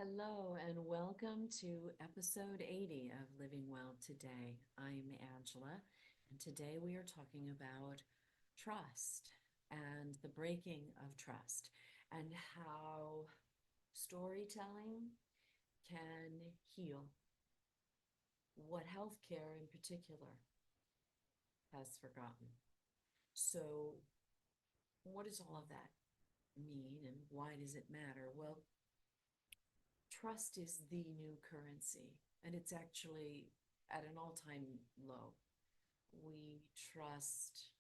Hello and welcome to episode 80 of Living Well Today. I'm Angela, and today we are talking about trust and the breaking of trust and how storytelling can heal what healthcare in particular has forgotten. So, what does all of that mean and why does it matter? Well, trust is the new currency, and it's actually at an all time low. We trust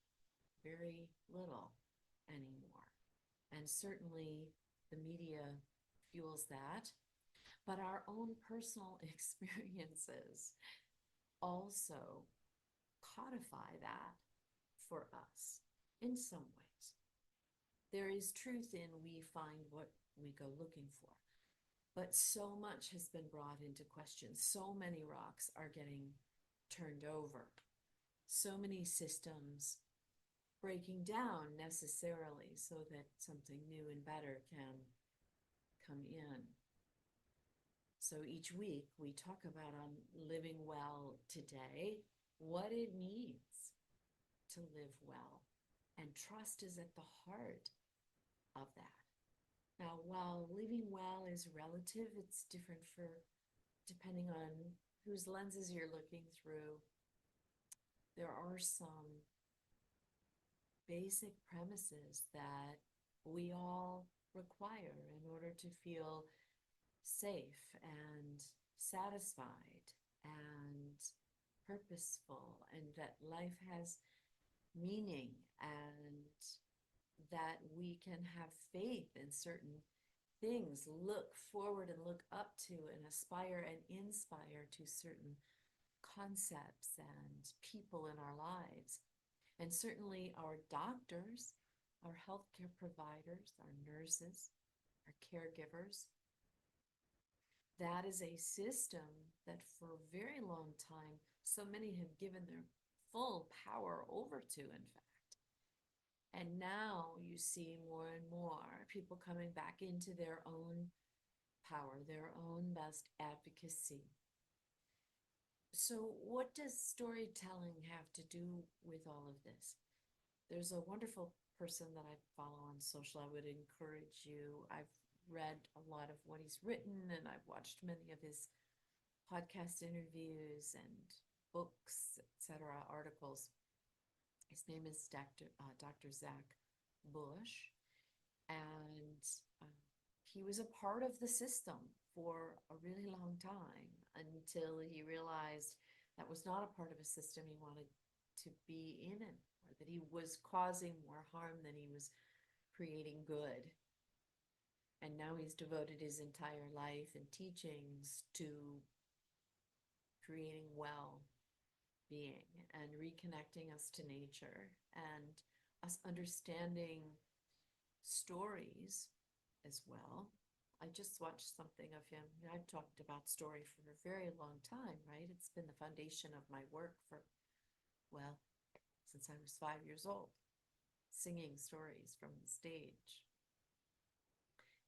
very little anymore. And certainly the media fuels that. But our own personal experiences also codify that for us in some ways. There is truth in we find what we go looking for. But so much has been brought into question. So many rocks are getting turned over. So many systems breaking down necessarily so that something new and better can come in. So each week we talk about on living well today what it means to live well. And trust is at the heart of that. Now, while living well is relative, it's different for depending on whose lenses you're looking through. There are some basic premises that we all require in order to feel safe and satisfied and purposeful, and that life has meaning, and that we can have faith in certain things, look forward and look up to, and aspire and inspire to certain concepts and people in our lives. And certainly our doctors, our healthcare providers, our nurses, our caregivers, that is a system that for a very long time, so many have given their full power over to, in fact. And now you see more and more people coming back into their own power, their own best advocacy. So, what does storytelling have to do with all of this? There's a wonderful person that I follow on social. I would encourage you. I've read a lot of what he's written, and I've watched many of his podcast interviews and books, etc., articles. His name is Dr. Zach Bush, and uh, he was a part of the system for a really long time until he realized that was not a part of a system he wanted to be in anymore, that he was causing more harm than he was creating good. And now he's devoted his entire life and teachings to creating well being and reconnecting us to nature and us understanding stories as well. I just watched something of him. I've talked about story for a very long time, right? It's been the foundation of my work for, well, since I was 5 years old, singing stories from the stage.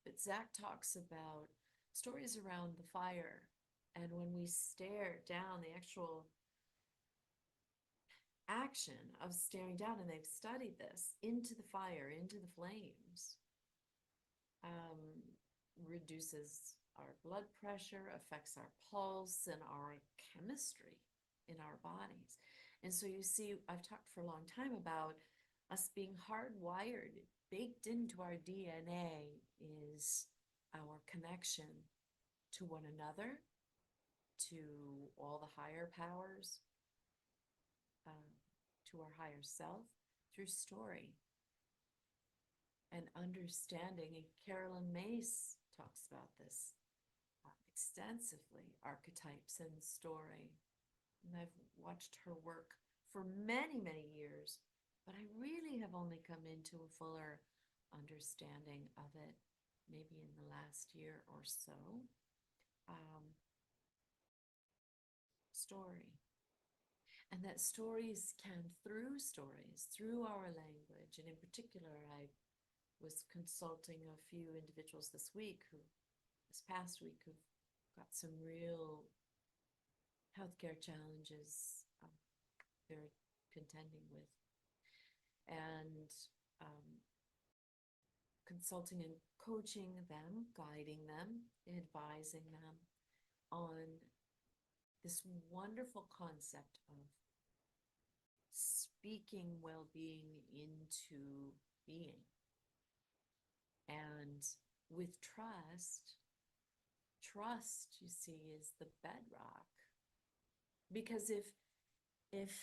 But Zach talks about stories around the fire. And when we stare down, the actual action of staring down, and they've studied this, into the fire, into the flames, um, reduces our blood pressure, affects our pulse and our chemistry in our bodies. And so you see, I've talked for a long time about us being hardwired, baked into our DNA is our connection to one another, to all the higher powers, uh, to our higher self through story and understanding. And Carolyn Mace talks about this extensively, archetypes and story. And I've watched her work for many, many years, but I really have only come into a fuller understanding of it maybe in the last year or so. Um, Story. And that stories can, through stories, through our language, and in particular, I was consulting a few individuals this week who this past week have got some real healthcare challenges they're contending with. And consulting and coaching them, guiding them, advising them on this wonderful concept of speaking well-being into being. And with trust, you see, is the bedrock. Because if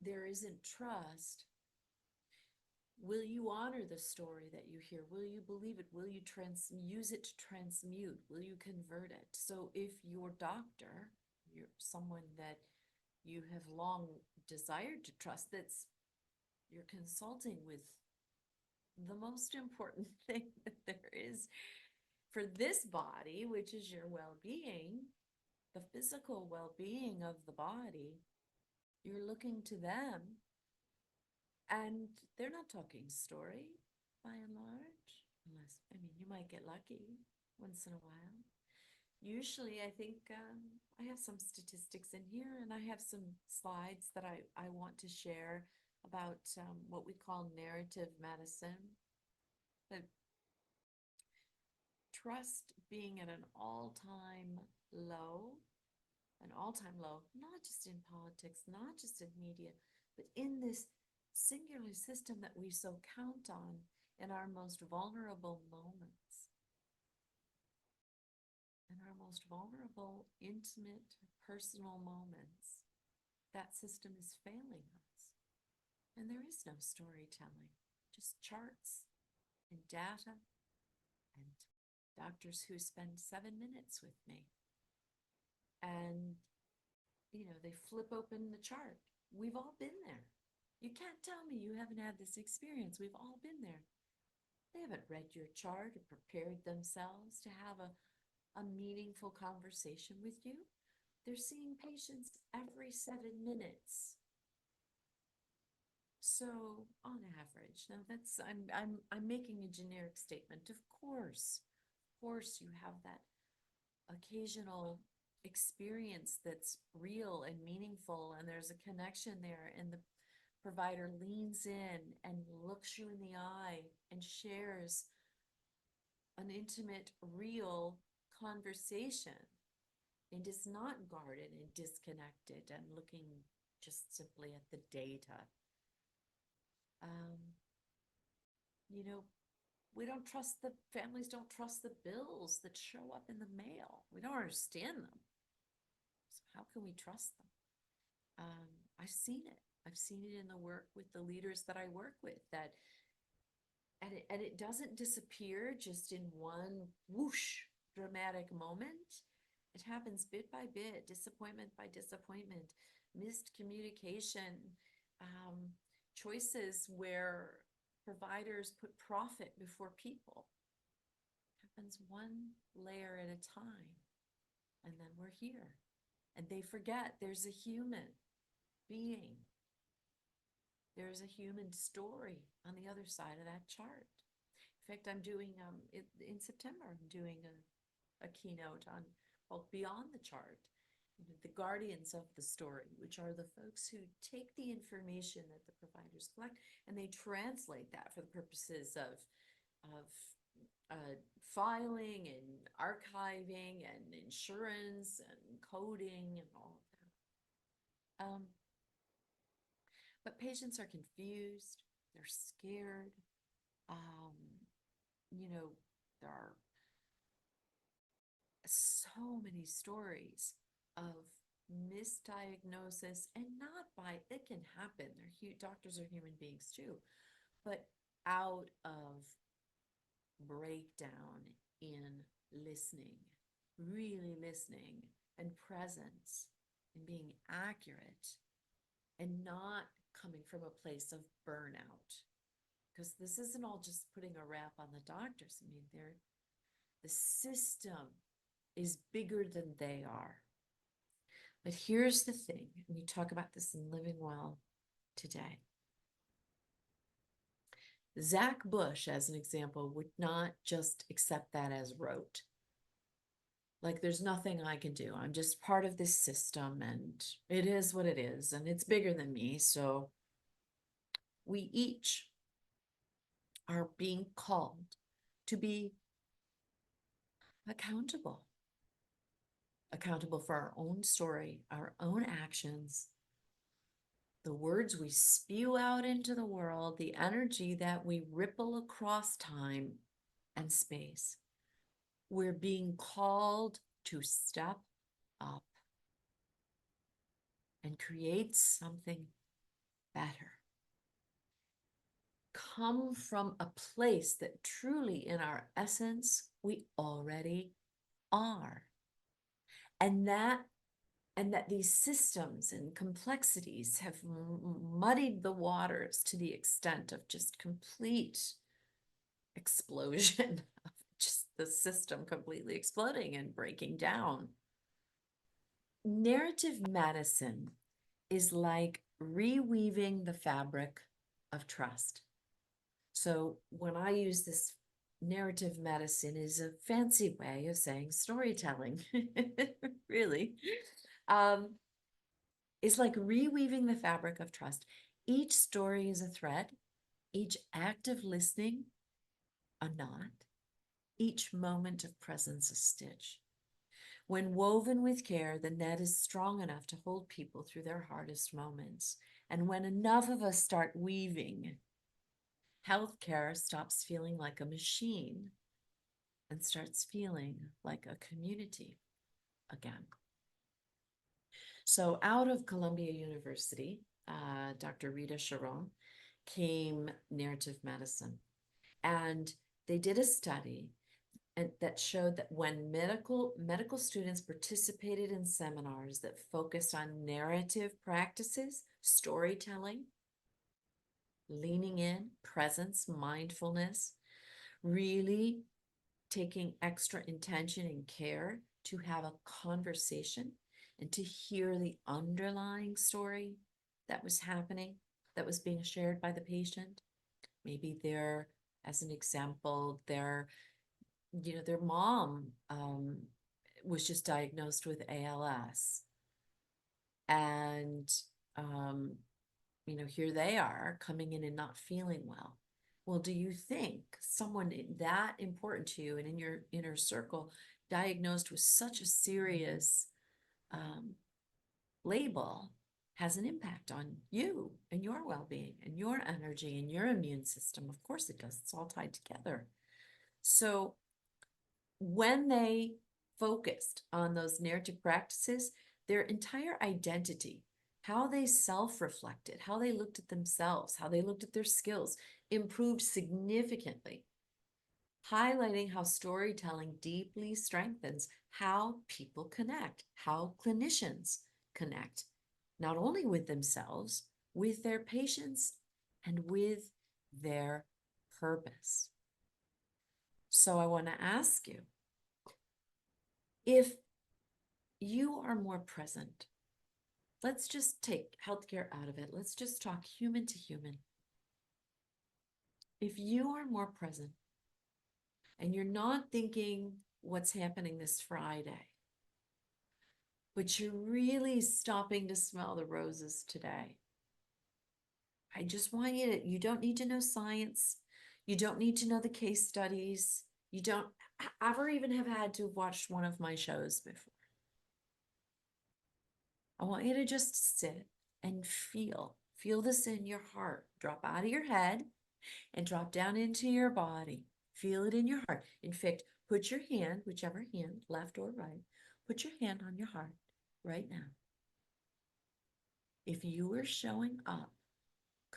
there isn't trust, will you honor the story that you hear? Will you believe it? Will you use it to transmute? Will you convert it? So if your doctor, you're someone that you have long desired to trust, you're consulting with the most important thing that there is for this body, which is your well-being, the physical well-being of the body, you're looking to them, and they're not talking story by and large, unless, I mean, you might get lucky once in a while. Usually, I think I have some statistics in here, and I have some slides that I want to share about what we call narrative medicine. But trust being at an all-time low, not just in politics, not just in media, but in this singular system that we so count on in our most vulnerable moments. In our most vulnerable, intimate, personal moments, that system is failing us. And there is no storytelling, just charts and data and doctors who spend 7 minutes with me. And, they flip open the chart. We've all been there. You can't tell me you haven't had this experience. We've all been there. They haven't read your chart or prepared themselves to have a meaningful conversation with you. They're seeing patients every 7 minutes. So on average, now that's, I'm making a generic statement. Of course you have that occasional experience that's real and meaningful, and there's a connection there, and the provider leans in and looks you in the eye and shares an intimate, real conversation, and is not guarded and disconnected and looking just simply at the data. Families don't trust the bills that show up in the mail. We don't understand them. So how can we trust them? I've seen it. I've seen it in the work with the leaders that I work with, and it doesn't disappear just in one whoosh dramatic moment. It happens bit by bit, disappointment by disappointment, missed communication, choices where providers put profit before people. It happens one layer at a time, and then we're here. And they forget there's a human being. There's a human story on the other side of that chart. In fact, I'm doing, in September, I'm doing a keynote on, beyond the chart, the guardians of the story, which are the folks who take the information that the providers collect and they translate that for the purposes of filing and archiving and insurance and coding and all of that. But patients are confused, they're scared. There are so many stories of misdiagnosis, and not by, it can happen. Doctors are human beings too, but out of breakdown in listening, really listening, and presence, and being accurate, and not coming from a place of burnout. Because this isn't all just putting a wrap on the doctors. I mean, the system is bigger than they are. But here's the thing, and we talk about this in Living Well today. Zach Bush, as an example, would not just accept that as rote. Like there's nothing I can do. I'm just part of this system and it is what it is and it's bigger than me. So we each are being called to be accountable, accountable for our own story, our own actions, the words we spew out into the world, the energy that we ripple across time and space. We're being called to step up and create something better. Come from a place that truly, in our essence, we already are. And that these systems and complexities have muddied the waters to the extent of just complete explosion of just the system completely exploding and breaking down. Narrative medicine is like reweaving the fabric of trust. So when I use this, narrative medicine is a fancy way of saying storytelling, really. It's like reweaving the fabric of trust. Each story is a thread, each act of listening a knot, each moment of presence a stitch. When woven with care, the net is strong enough to hold people through their hardest moments. And when enough of us start weaving, healthcare stops feeling like a machine and starts feeling like a community again. So out of Columbia University, Dr. Rita Sharon came narrative medicine. And they did a study that showed that when medical students participated in seminars that focused on narrative practices, storytelling, leaning in, presence, mindfulness, really taking extra intention and care to have a conversation and to hear the underlying story that was happening, that was being shared by the patient. Maybe they're, as an example, their mom was just diagnosed with ALS. And, here they are coming in and not feeling well. Well, do you think someone that important to you and in your inner circle diagnosed with such a serious label has an impact on you and your well-being and your energy and your immune system? Of course it does. It's all tied together. So when they focused on those narrative practices, their entire identity, how they self-reflected, how they looked at themselves, how they looked at their skills, improved significantly, highlighting how storytelling deeply strengthens how people connect, how clinicians connect, not only with themselves, with their patients, and with their purpose. So I want to ask you, if you are more present, let's just take healthcare out of it. Let's just talk human to human. If you are more present and you're not thinking what's happening this Friday, but you're really stopping to smell the roses today, I just want you don't need to know science. You don't need to know the case studies. You don't ever even have had to have watched one of my shows before. I want you to just sit and feel this in your heart. Drop out of your head and drop down into your body. Feel it in your heart. In fact, put your hand, whichever hand, left or right, put your hand on your heart right now. If you were showing up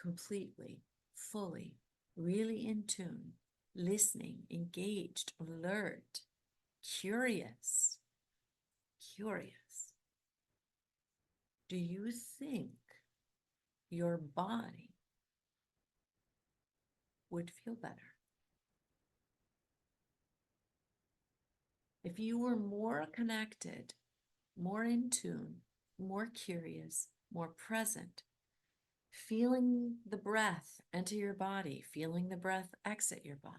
completely, fully, really in tune, listening, engaged, alert, curious, do you think your body would feel better? If you were more connected, more in tune, more curious, more present, feeling the breath enter your body, feeling the breath exit your body,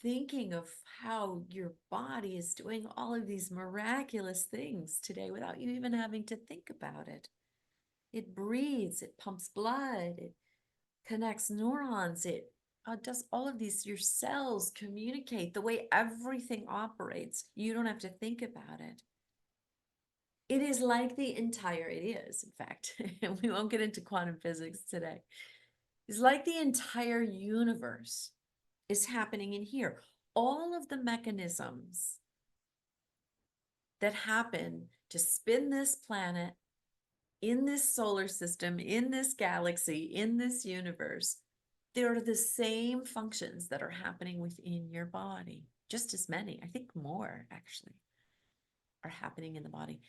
thinking of how your body is doing all of these miraculous things today without you even having to think about it. It breathes, it pumps blood, it connects neurons, it does all of these. Your cells communicate the way everything operates. You don't have to think about it. It is like it is, in fact, and we won't get into quantum physics today. It's like the entire universe is happening in here. All of the mechanisms that happen to spin this planet in this solar system, in this galaxy, in this universe, they're the same functions that are happening within your body. Just as many, I think more actually, are happening in the body.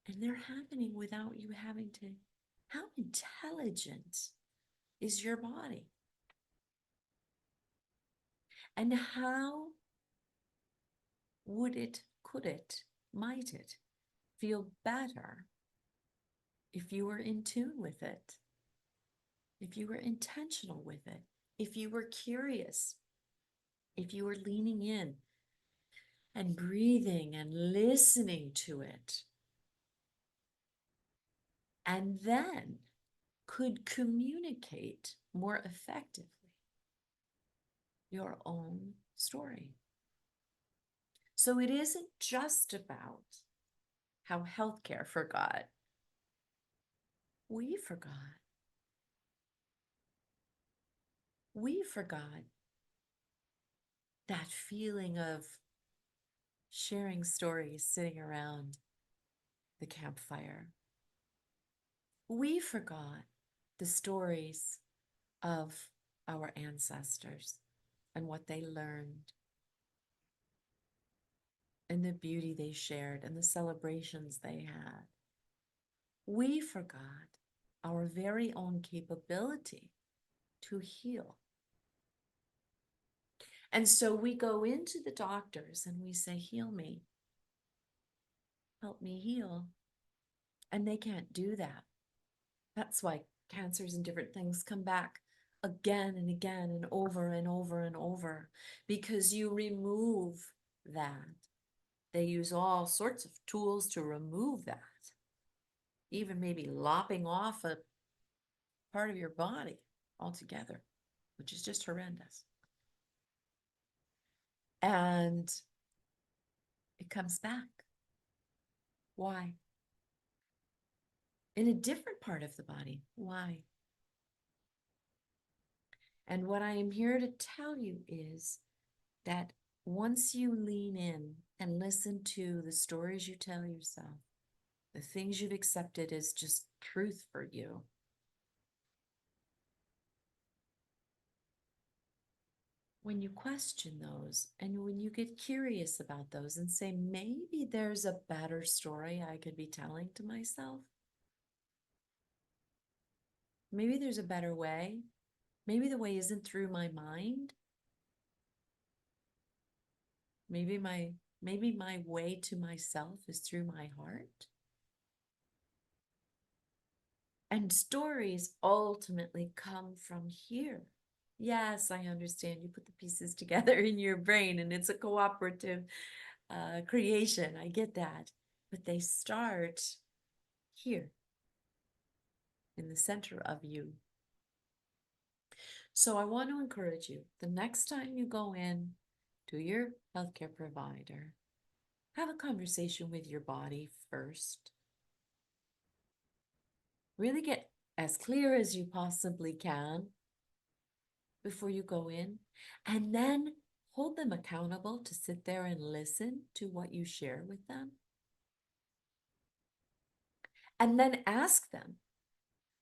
And they're happening without you having to. How intelligent is your body? And how would it, could it, might it feel better if you were in tune with it, if you were intentional with it, if you were curious, if you were leaning in and breathing and listening to it, and then could communicate more effectively your own story. So it isn't just about how healthcare forgot. We forgot. We forgot that feeling of sharing stories sitting around the campfire. We forgot the stories of our ancestors and what they learned and the beauty they shared and the celebrations they had. We forgot our very own capability to heal. And so we go into the doctors and we say, heal me, help me heal. And they can't do that. That's why cancers and different things come back again and again and over and over and over, because you remove that. They use all sorts of tools to remove that, even maybe lopping off a part of your body altogether, which is just horrendous. And it comes back. Why? In a different part of the body. Why? And what I am here to tell you is that once you lean in and listen to the stories you tell yourself, the things you've accepted as just truth for you, when you question those and when you get curious about those and say, maybe there's a better story I could be telling to myself. Maybe there's a better way. Maybe the way isn't through my mind. Maybe my way to myself is through my heart. And stories ultimately come from here. Yes, I understand. You put the pieces together in your brain and it's a cooperative creation. I get that. But they start here in the center of you. So I want to encourage you, the next time you go in to your healthcare provider, have a conversation with your body first. Really get as clear as you possibly can before you go in, and then hold them accountable to sit there and listen to what you share with them. And then ask them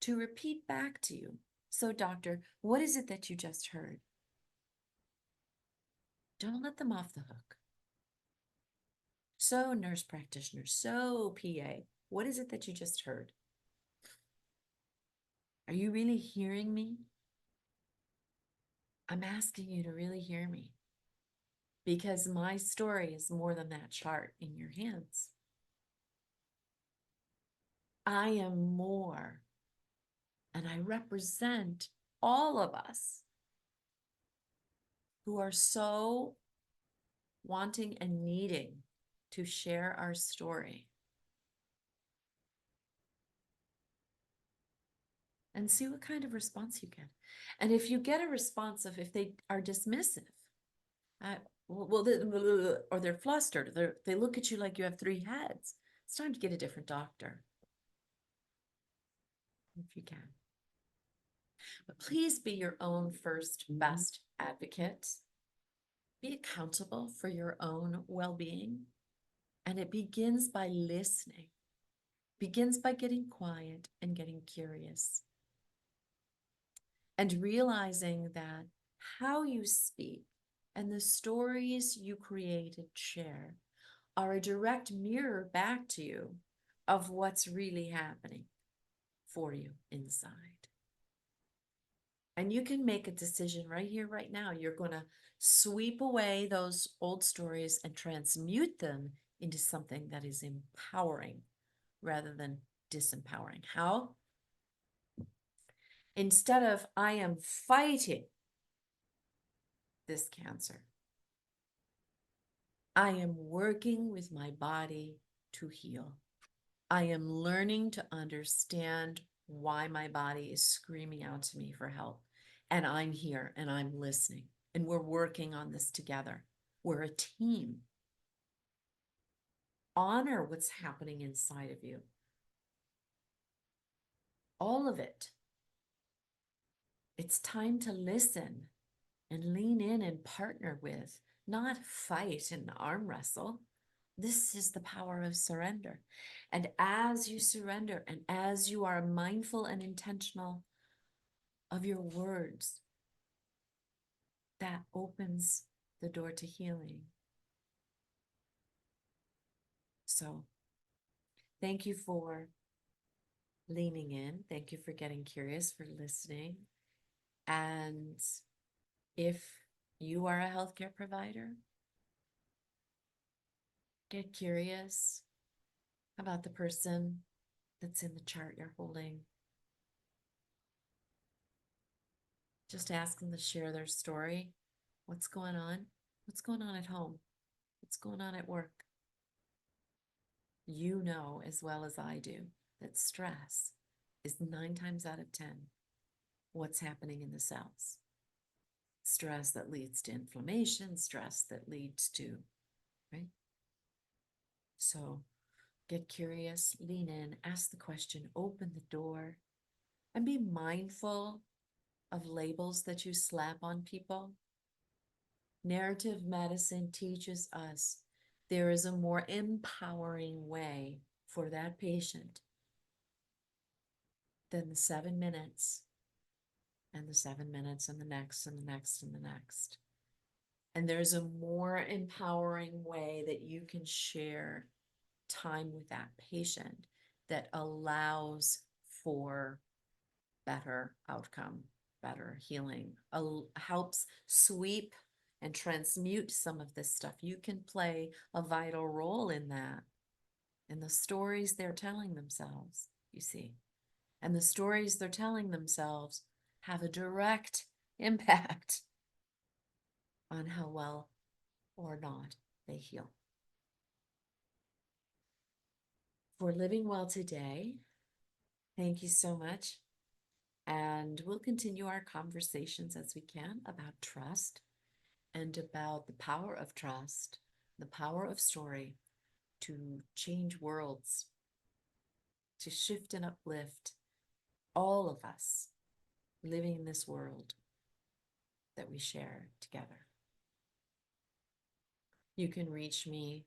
to repeat back to you. So, doctor, what is it that you just heard? Don't let them off the hook. So, nurse practitioner, so PA, what is it that you just heard? Are you really hearing me? I'm asking you to really hear me, because my story is more than that chart in your hands. I am more, and I represent all of us who are so wanting and needing to share our story and see what kind of response you get. And if you get a response of if they are dismissive, uh, or they're flustered, they look at you like you have three heads, it's time to get a different doctor if you can. But please be your own first best advocate. Be accountable for your own well-being. And it begins by listening, begins by getting quiet and getting curious. And realizing that how you speak and the stories you create and share are a direct mirror back to you of what's really happening for you inside. And you can make a decision right here, right now. You're going to sweep away those old stories and transmute them into something that is empowering rather than disempowering. How? Instead of I am fighting this cancer, I am working with my body to heal. I am learning to understand why my body is screaming out to me for help. And I'm here and I'm listening. And we're working on this together. We're a team. Honor what's happening inside of you. All of it. It's time to listen and lean in and partner with, not fight and arm wrestle. This is the power of surrender. And as you surrender and as you are mindful and intentional of your words, that opens the door to healing. So thank you for leaning in. Thank you for getting curious, for listening. And if you are a healthcare provider, get curious about the person that's in the chart you're holding. Just ask them to share their story. What's going on? What's going on at home? What's going on at work? You know as well as I do that stress is 9 times out of 10 what's happening in the cells. Stress that leads to inflammation, stress that leads to, right? So get curious, lean in, ask the question, open the door, and be mindful of labels that you slap on people. Narrative medicine teaches us there is a more empowering way for that patient than the 7 minutes and the 7 minutes and the next and the next and the next. And there's a more empowering way that you can share time with that patient that allows for better outcome, better healing, helps sweep and transmute some of this stuff. You can play a vital role in that, in the stories they're telling themselves, you see. And the stories they're telling themselves have a direct impact on how well or not they heal. For living well today, thank you so much. And we'll continue our conversations as we can about trust and about the power of trust, the power of story to change worlds, to shift and uplift all of us living in this world that we share together. You can reach me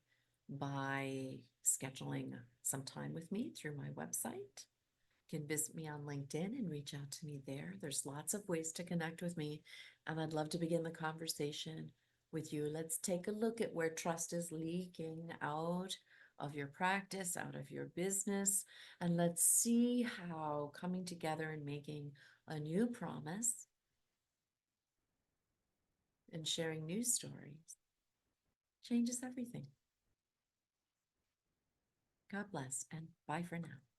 by scheduling some time with me through my website. You can visit me on LinkedIn and reach out to me there. There's lots of ways to connect with me, and I'd love to begin the conversation with you. Let's take a look at where trust is leaking out of your practice, out of your business, and let's see how coming together and making a new promise and sharing new stories changes everything. God bless, and bye for now.